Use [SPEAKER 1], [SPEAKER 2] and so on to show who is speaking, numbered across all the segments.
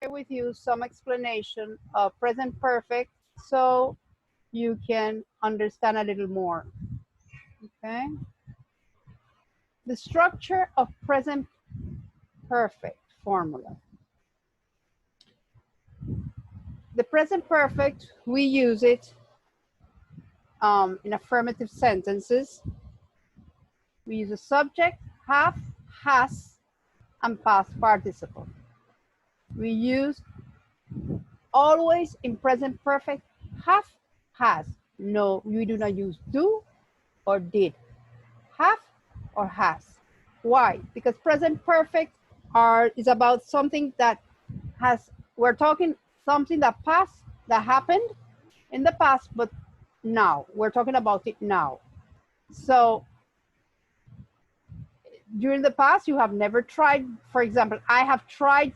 [SPEAKER 1] share with you some explanation of present perfect so you can understand a little more. Okay. The structure of present perfect formula. The present perfect, we use it in affirmative sentences. We use a subject, have, has, and past participle. We use always in present perfect have, has. No, we do not use do or did. Have or has. Why? Because present perfect is about something that we're talking something that passed, that happened in the past, but now we're talking about it now. So during the past, you have never tried, for example, I have tried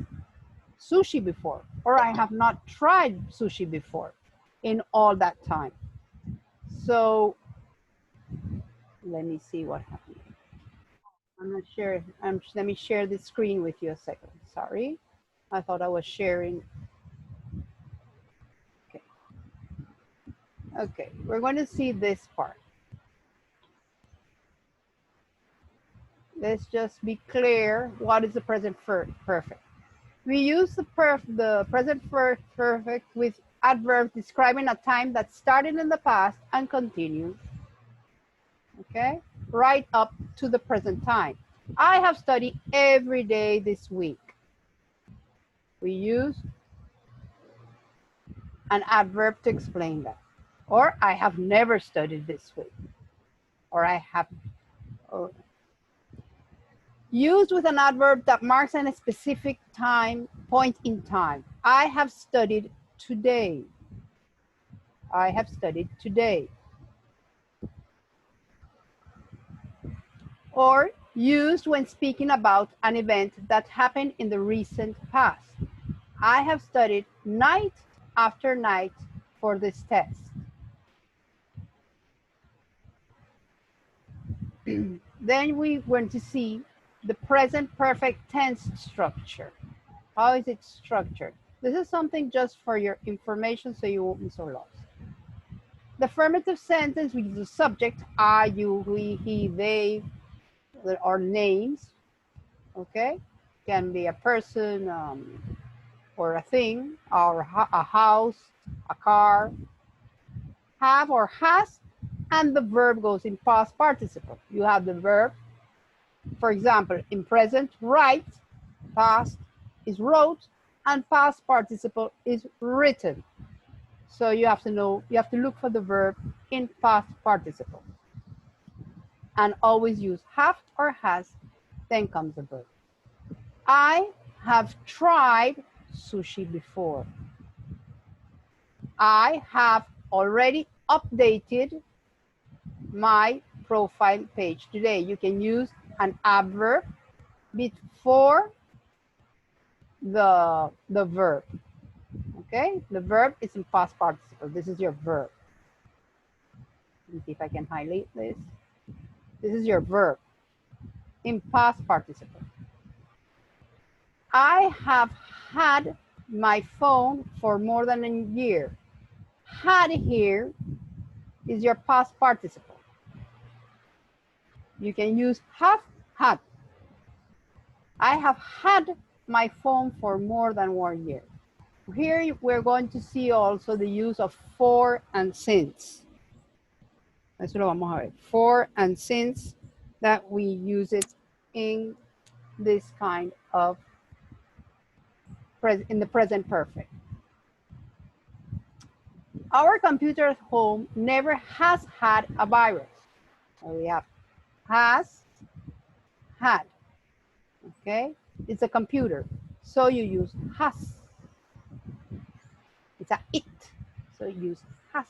[SPEAKER 1] sushi before, or I have not tried sushi before in all that time. So let me see what happened. I'm not sure. Let me share the screen with you a second. Sorry. I thought I was sharing. Okay. Okay, we're going to see this part. Let's just be clear. What is the present perfect? We use the present perfect with adverbs describing a time that started in the past and continues. Okay, right up to the present time. I have studied every day this week. We use an adverb to explain that. Or I have never studied this week. Or I have. Or, used with an adverb that marks a specific point in time. I have studied today. I have studied today. Or used when speaking about an event that happened in the recent past. I have studied night after night for this test. Then we want to see the present perfect tense structure. How is it structured? This is something just for your information so you won't be so lost. The affirmative sentence with the subject, I, you, we, he, they, or names, okay? Can be a person or a thing, or a house, a car. Have or has, and the verb goes in past participle. You have the verb, for example, in present, write, past is wrote, and past participle is written. So you have to know, you have to look for the verb in past participle. And always use have or has, then comes the verb. I have tried sushi before. I have already updated my profile page today. You can use an adverb before the verb. Okay, the verb is in past participle. This is your verb. Let me see if I can highlight this. This is your verb in past participle. I have had my phone for more than a year. Had here is your past participle. You can use have had. I have had my phone for more than 1 year. Here we're going to see also the use of for and since. Eso lo vamos a ver. For and since, that we use it in this kind of, in the present perfect. Our computer at home never has had a virus. So we have has, had. Okay, it's a computer, so you use has. It's a it, so you use has.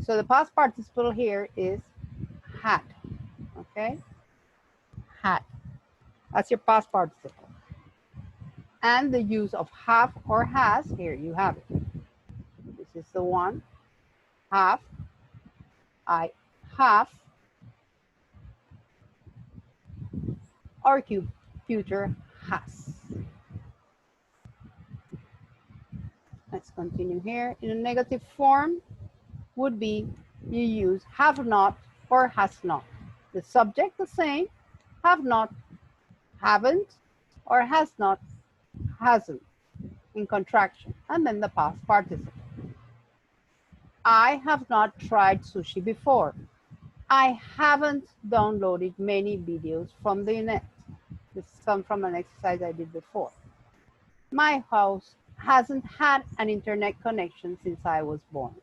[SPEAKER 1] So the past participle here is had. Okay, had. That's your past participle. And the use of have or has, here you have it. This is the one, have. I have. Our computer has. Let's continue here. In a negative form would be you use have not or has not. The subject the same, have not, haven't, or has not, hasn't in contraction, and then the past participle. I have not tried sushi before. I haven't downloaded many videos from the net. This comes from an exercise I did before. My house hasn't had an internet connection since I was born.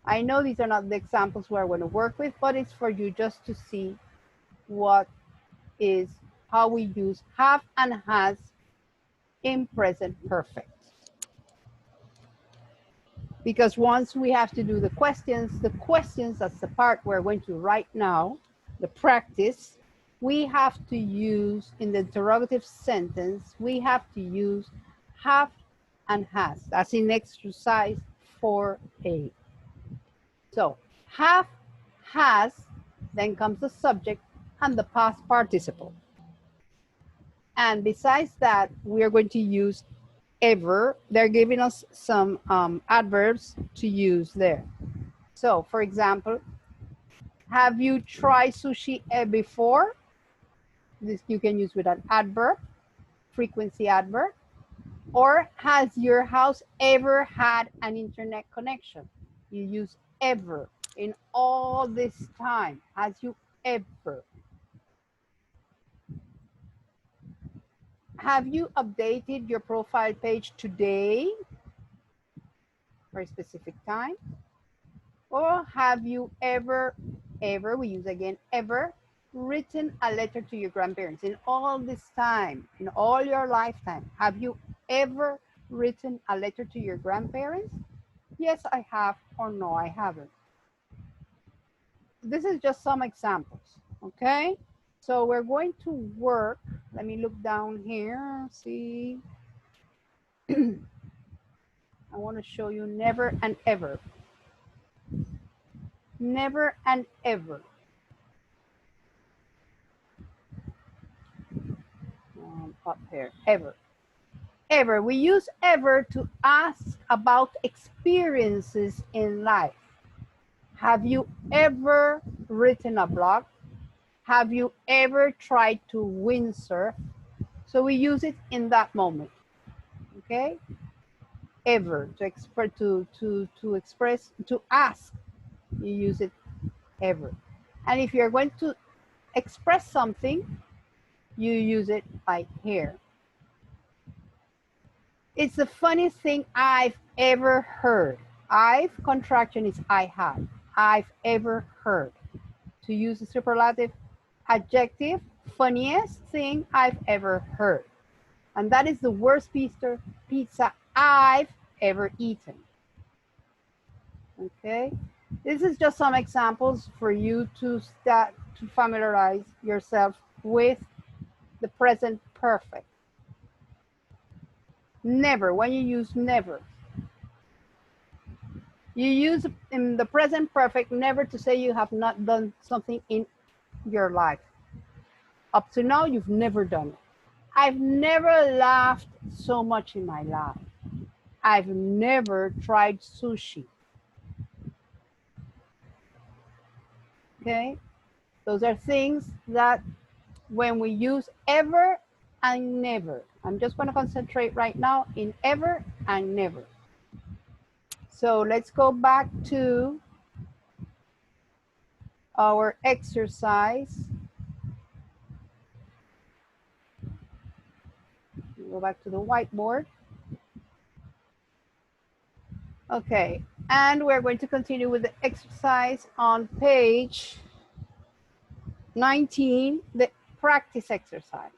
[SPEAKER 1] I know these are not the examples we're going to work with, but it's for you just to see what is how we use have and has in present perfect. Because once we have to do the questions, that's the part we're going to write now, the practice, we have to use in the interrogative sentence, we have to use have and has. That's in exercise 4A. So have, has, then comes the subject and the past participle. And besides that, we are going to use ever. They're giving us some adverbs to use there. So for example, have you tried sushi before? This you can use with an adverb, frequency adverb. Or has your house ever had an internet connection? You use ever in all this time. Has you ever? Have you updated your profile page today for a specific time? Or have you ever, we use again ever, written a letter to your grandparents in all this time, in all your lifetime? Have you ever written a letter to your grandparents? Yes, I have, or no, I haven't. This is just some examples, okay? So we're going to work, let me look down here, see. I want to show you never and ever. Never and ever. Up here, ever. Ever, we use ever to ask about experiences in life. Have you ever written a blog? Have you ever tried to windsurf? So we use it in that moment, okay? Ever, to express, to ask, you use it ever. And if you're going to express something, you use it like here. It's the funniest thing I've ever heard. I've contraction is I have. I've ever heard. To use the superlative adjective, funniest thing I've ever heard. And that is the worst pizza I've ever eaten. Okay, this is just some examples for you to start to familiarize yourself with the present perfect. Never, when you use never, you use in the present perfect never to say you have not done something in your life. Up to now, you've never done it. I've never laughed so much in my life. I've never tried sushi. Okay, those are things that when we use ever and never, I'm just going to concentrate right now in ever and never. So let's go back to our exercise. Go back to the whiteboard. Okay, and we're going to continue with the exercise on page 19, the practice exercise.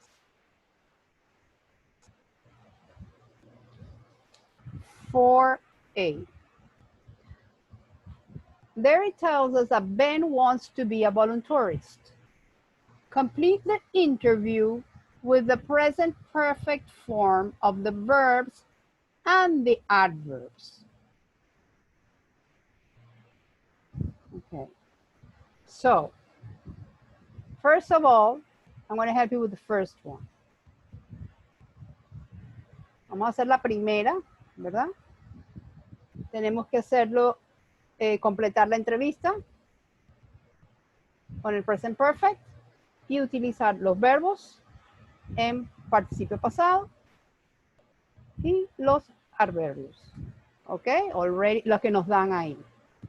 [SPEAKER 1] 4A. There it tells us that Ben wants to be a volunteerist. Complete the interview with the present perfect form of the verbs and the adverbs. Okay, so first of all, I'm going to help you with the first one. Vamos a hacer la primera, ¿verdad? Tenemos que hacerlo, completar la entrevista con el present perfect y utilizar los verbos en participio pasado y los adverbios. ¿Ok? Already, los que nos dan ahí.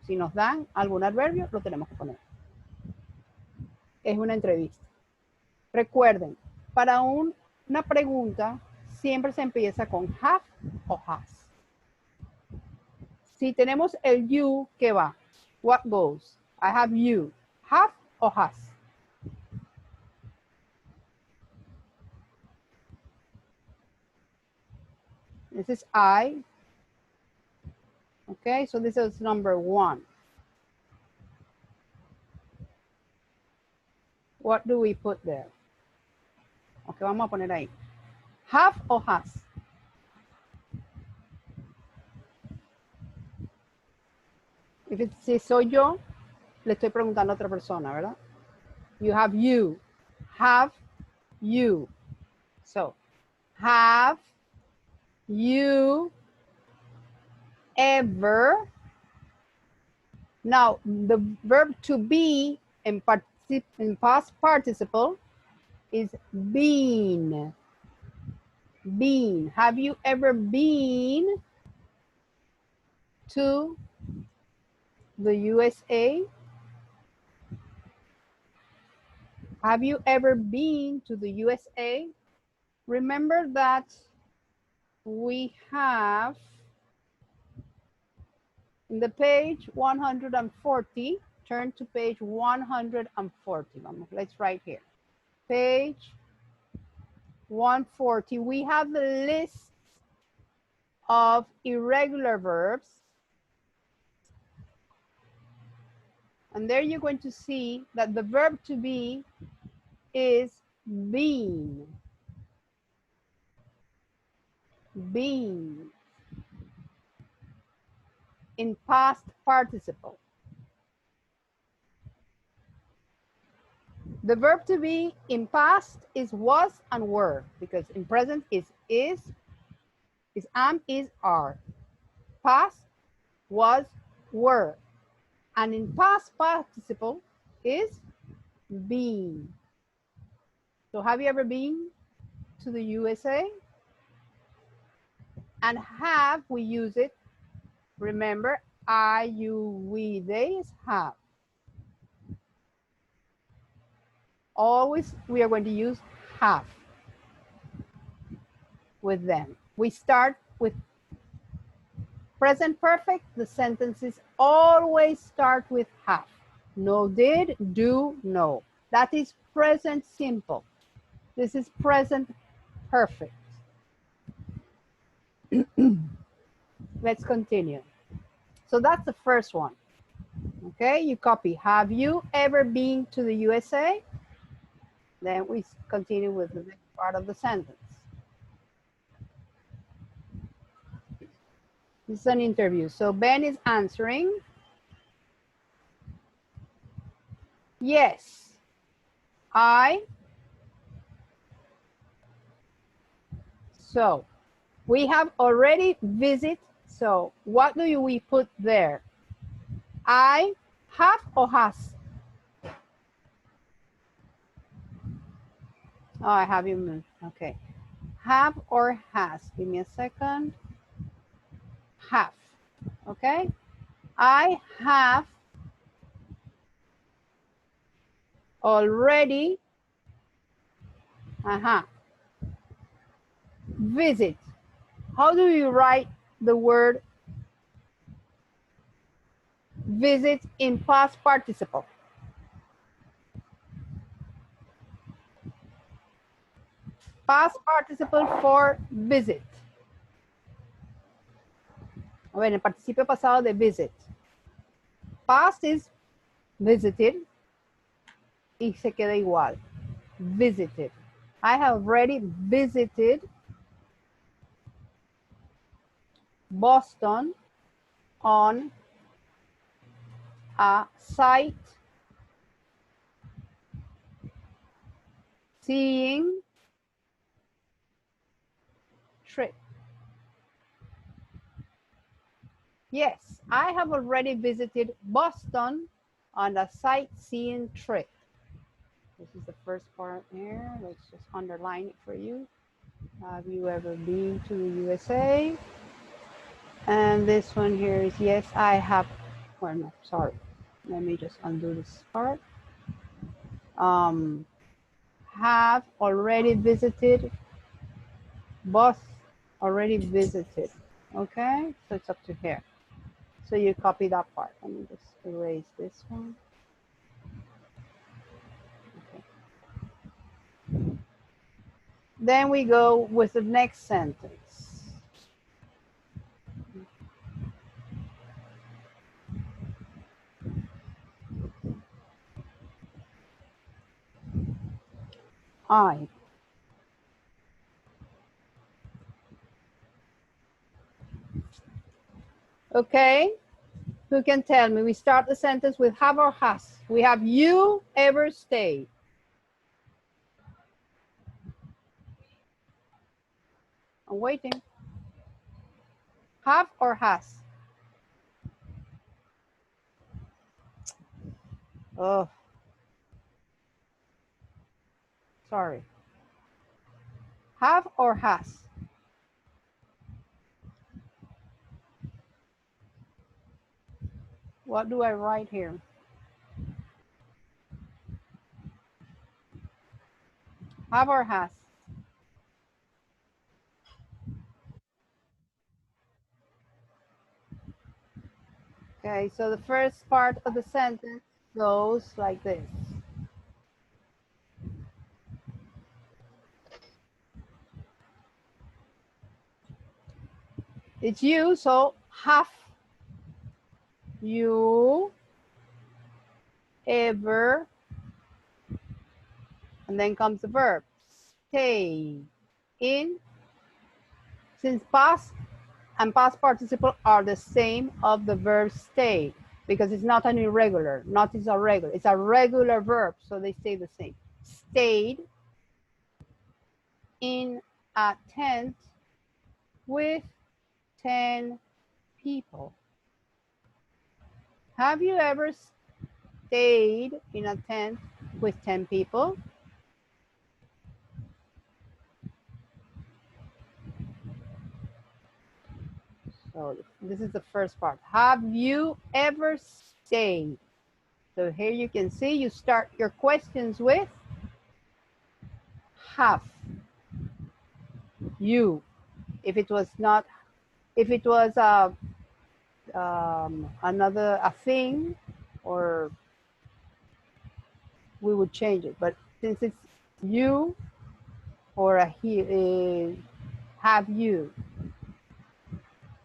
[SPEAKER 1] Si nos dan algún adverbio, lo tenemos que poner. Es una entrevista. Recuerden, para una pregunta siempre se empieza con have o has. Si tenemos el you, ¿qué va? What goes? I have you. Have o has. This is I. Okay, so this is number 1. What do we put there? Ok, vamos a poner ahí. Have o has. Si soy yo, le estoy preguntando a otra persona, ¿verdad? You have you. Have you. So, have you ever? Now, the verb to be in past participle is been. Been. Have you ever been to the USA? Have you ever been to the USA? Remember that we have in the page 140, turn to page 140. Let's write here. Page 140, we have the list of irregular verbs. And there you're going to see that the verb to be is been. Been. In past participle. The verb to be in past is was and were, because in present is am, is, are. Past, was, were. And in past participle is been. So have you ever been to the USA? And have, we use it. Remember, I, you, we, they is have. Always we are going to use have with them. We start with present perfect. The sentences always start with have. No did, do, no. That is present simple. This is present perfect. Let's continue. So that's the first one. Okay, you copy. Have you ever been to the USA? Then we continue with the next part of the sentence. This is an interview. So Ben is answering. Yes, So we have already visit. So what do we put there? I have or has? Oh, I have you moved. Okay. Have or has? Give me a second. Have. Okay. I have already visit. How do you write the word visit in past participle? Past participle for visit. Bueno, el participio pasado de visit. Past is visited y se queda igual. Visited. I have already visited Boston on a site seeing trip. Yes, I have already visited Boston on a sightseeing trip. This is the first part here. Let's just underline it for you. Have you ever been to the USA? And this one here is yes, I have. Well, no, sorry. Let me just undo this part. Have already visited. Boss already visited. Okay, so it's up to here. So you copy that part. Let me just erase this one. Okay. Then we go with the next sentence. I. Okay, who can tell me? We start the sentence with have or has. We have you ever stayed? I'm waiting. Have or has? Oh, sorry. Have or has? What do I write here? Have or has? Okay, so the first part of the sentence goes like this. It's you, so have you ever, and then comes the verb, stay in. Since past and past participle are the same of the verb stay, because it's not an irregular, not is a regular, it's a regular verb, so they stay the same. Stayed in a tent with 10 people. Have you ever stayed in a tent with 10 people? So this is the first part. Have you ever stayed? So here you can see you start your questions with have you. If it was not, if it was another a thing, or we would change it. But since it's you or a he, have you.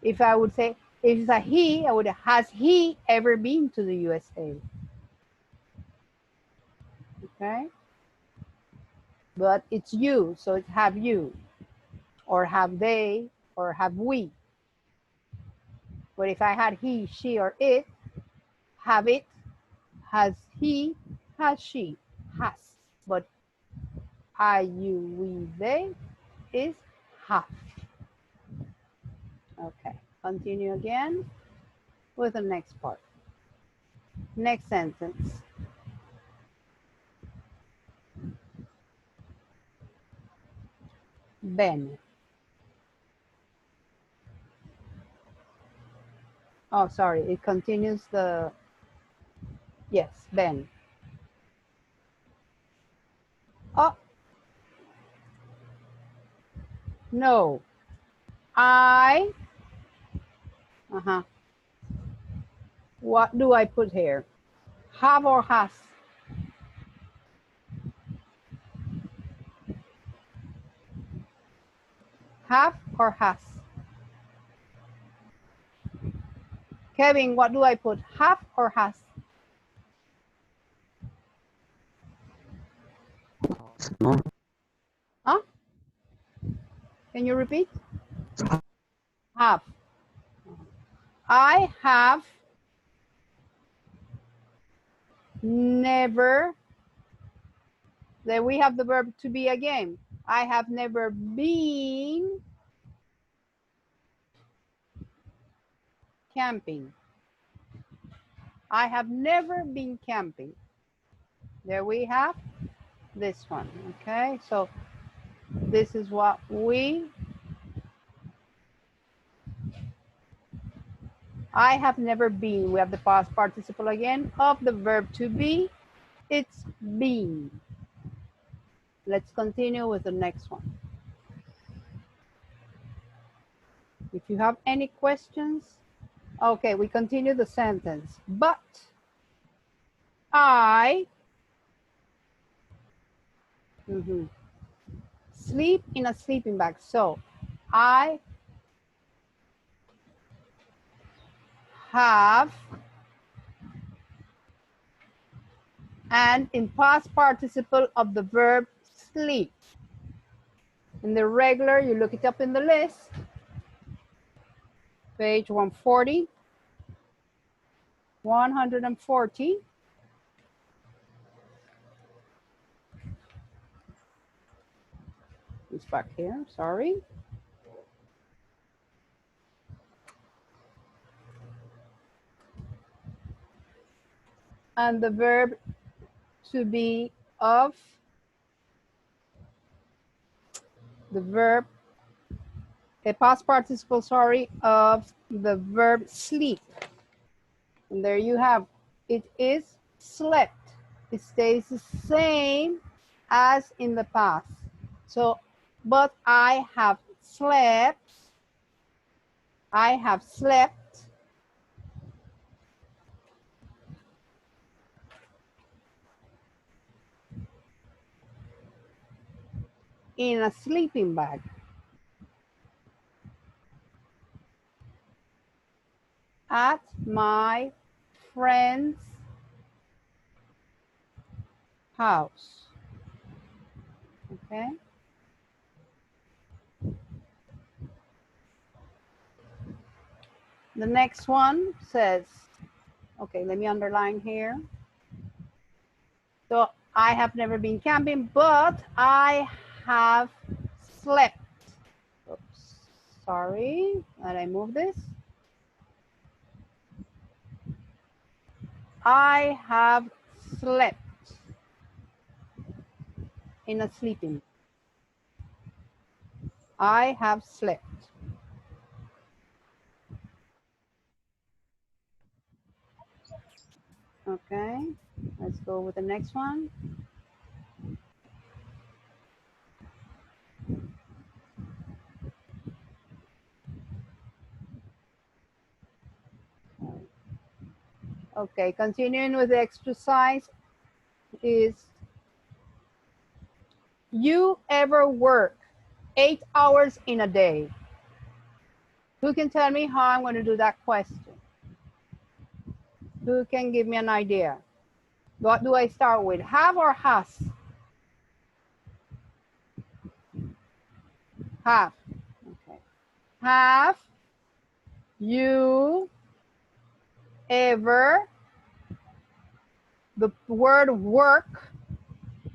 [SPEAKER 1] If I would say, if it's a he, I would, has he ever been to the USA? Okay. But it's you, so it's have you, or have they, or have we. But if I had he, she, or it, have it, has he, has she, has. But I, you, we, they is have. Okay, continue again with the next part. Next sentence. Ben. Oh, sorry, it continues the, yes, Ben. Oh, no. I, what do I put here? Have or has? Have or has? Kevin, what do I put? Have or has? Huh? Can you repeat? Have. I have never, then we have the verb to be again. I have never been camping. I have never been camping. There we have this one, okay? So this is what I have never been. We have the past participle again of the verb to be. It's been. Let's continue with the next one. If you have any questions, okay, we continue the sentence. But I sleep in a sleeping bag. So I have, and in past participle of the verb sleep. In the regular, you look it up in the list, page 140, 140. It's back here, sorry. And the verb to be of the verb, a past participle, sorry, of the verb sleep. And there you have, it is slept. It stays the same as in the past. So, but I have slept. I have slept in a sleeping bag. At my friend's house. Okay. The next one says, okay, let me underline here. So I have never been camping, but I have slept. Oops, sorry, did I move this? I have slept in a sleeping. I have slept. Okay, let's go with the next one. Okay, continuing with the exercise is, you ever work 8 hours in a day? Who can tell me how I'm going to do that question? Who can give me an idea? What do I start with, have or has? Have. Okay. Have you ever, the word work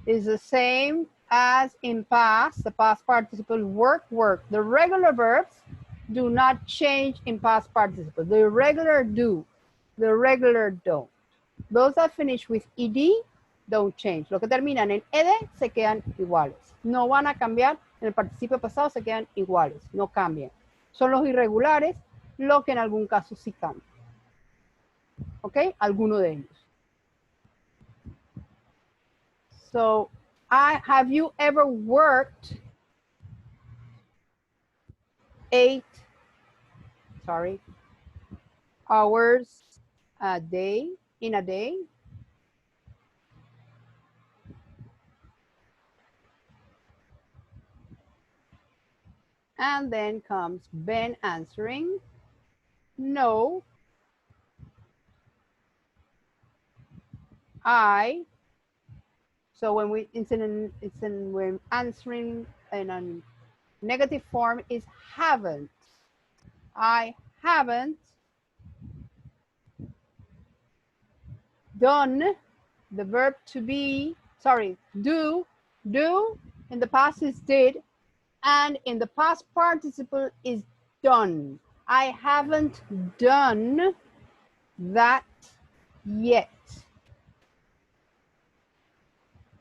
[SPEAKER 1] is the same as in past, the past participle work, work. The regular verbs do not change in past participle. The regular do, the regular don't. Those that finish with ed don't change. Lo que terminan en ed se quedan iguales. No van a cambiar, en el participio pasado se quedan iguales, no cambian. Son los irregulares lo que en algún caso sí cambia. ¿Ok? Alguno de ellos. So, have you ever worked 8 hours a day, in a day? And then comes Ben answering, no, I. So when when answering in a negative form is haven't. I haven't done, the verb to be, sorry, do in the past is did, and in the past participle is done. I haven't done that yet.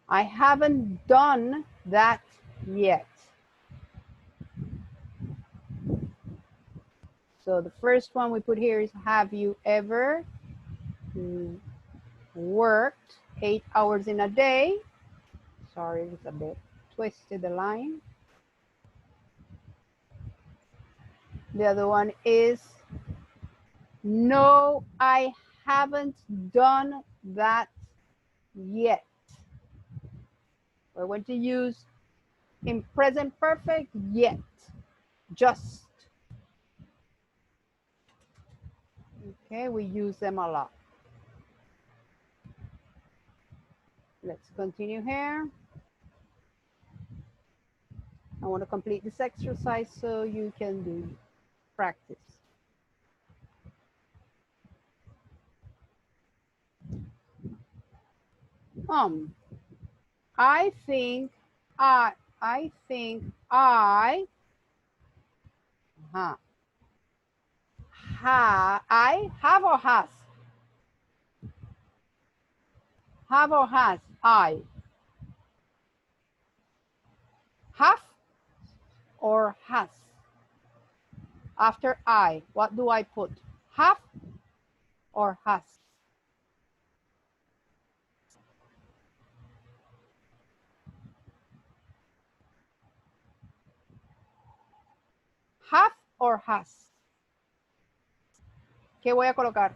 [SPEAKER 1] I haven't done that yet. So the first one we put here is, have you ever worked 8 hours in a day? Sorry, it's a bit twisted, the line. The other one is, no, I haven't done that yet. We're going to use in present perfect, yet, just. Okay, we use them a lot. Let's continue here. I want to complete this exercise so you can do practice. I think I have or has? Have or has? I. Have or has? After I, what do I put? Have or has? Have or has? ¿Qué voy a colocar?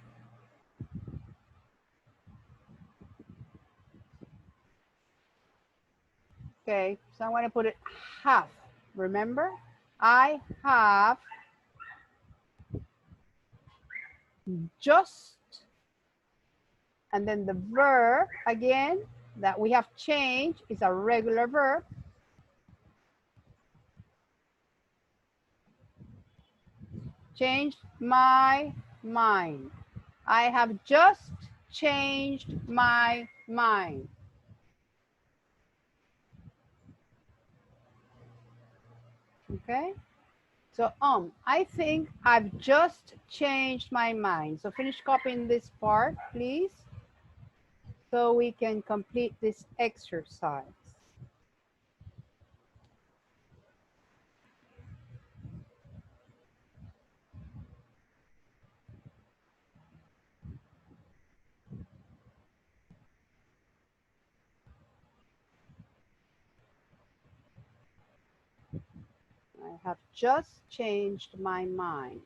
[SPEAKER 1] Okay, so I'm going to put it have. Remember, I have just, and then the verb again that we have changed is a regular verb. Changed my mind. I have just changed my mind. Okay, so I think I've just changed my mind. So finish copying this part, please, so we can complete this exercise. I have just changed my mind.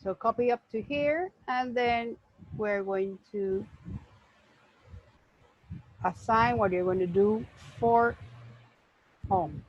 [SPEAKER 1] So copy up to here, and then we're going to assign what you're going to do for home.